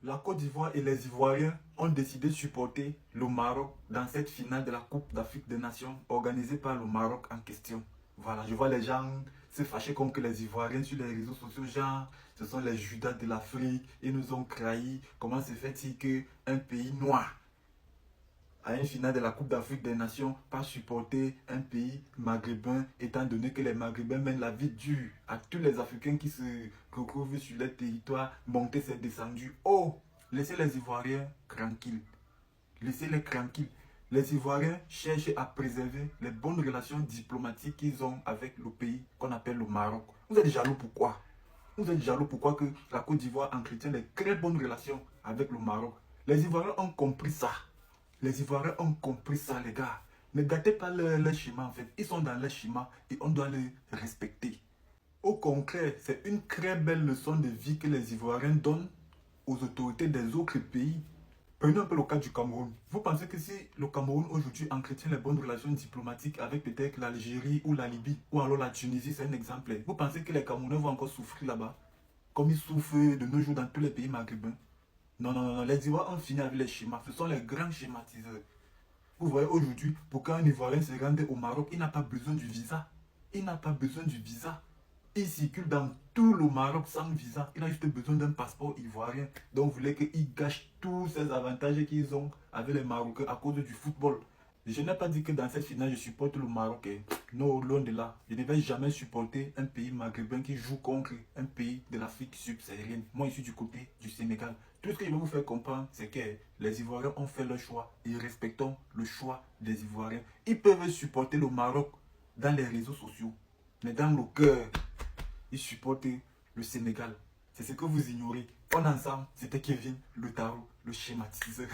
La Côte d'Ivoire et les Ivoiriens ont décidé de supporter le Maroc dans cette finale de la Coupe d'Afrique des Nations organisée par le Maroc en question. Voilà, je vois les gens se fâcher contre les Ivoiriens sur les réseaux sociaux, genre, ce sont les Judas de l'Afrique, ils nous ont trahis. Comment se fait-il qu'un pays noir à une finale de la Coupe d'Afrique des Nations, pas supporter un pays maghrébin, étant donné que les Maghrébins mènent la vie dure à tous les Africains qui se retrouvent sur leur territoire, monter c'est descendu. Oh, laissez les Ivoiriens tranquilles. Laissez-les tranquilles. Les Ivoiriens cherchent à préserver les bonnes relations diplomatiques qu'ils ont avec le pays qu'on appelle le Maroc. Vous êtes jaloux pourquoi? Vous êtes jaloux pourquoi que la Côte d'Ivoire entretient de très bonnes relations avec le Maroc? Les Ivoiriens ont compris ça. Les Ivoiriens ont compris ça, les gars. Ne gâtez pas leur schéma, en fait. Ils sont dans leur schéma et on doit les respecter. Au contraire, c'est une très belle leçon de vie que les Ivoiriens donnent aux autorités des autres pays. Prenons un peu le cas du Cameroun. Vous pensez que si le Cameroun aujourd'hui entretient les bonnes relations diplomatiques avec peut-être l'Algérie ou la Libye, ou alors la Tunisie, c'est un exemple, vous pensez que les Camerounais vont encore souffrir là-bas, comme ils souffrent de nos jours dans tous les pays maghrébins? Non, non, non, non, les Ivoiriens ont fini avec les schémas. Ce sont les grands schématiseurs. Vous voyez aujourd'hui, pour qu'un Ivoirien se rende au Maroc, il n'a pas besoin du visa. Il n'a pas besoin du visa. Il circule dans tout le Maroc sans visa. Il a juste besoin d'un passeport ivoirien. Donc vous voulez qu'ils gâchent tous ces avantages qu'ils ont avec les Marocains à cause du football. Je n'ai pas dit que dans cette finale, je supporte le Maroc. Non, loin de là. Je ne vais jamais supporter un pays maghrébin qui joue contre un pays de l'Afrique subsaharienne. Moi, je suis du côté du Sénégal. Tout ce que je vais vous faire comprendre, c'est que les Ivoiriens ont fait leur choix et respectons le choix des Ivoiriens. Ils peuvent supporter le Maroc dans les réseaux sociaux, mais dans le cœur, ils supportent le Sénégal. C'est ce que vous ignorez. On ensemble, c'était Kevin, le tarot, le schématiseur.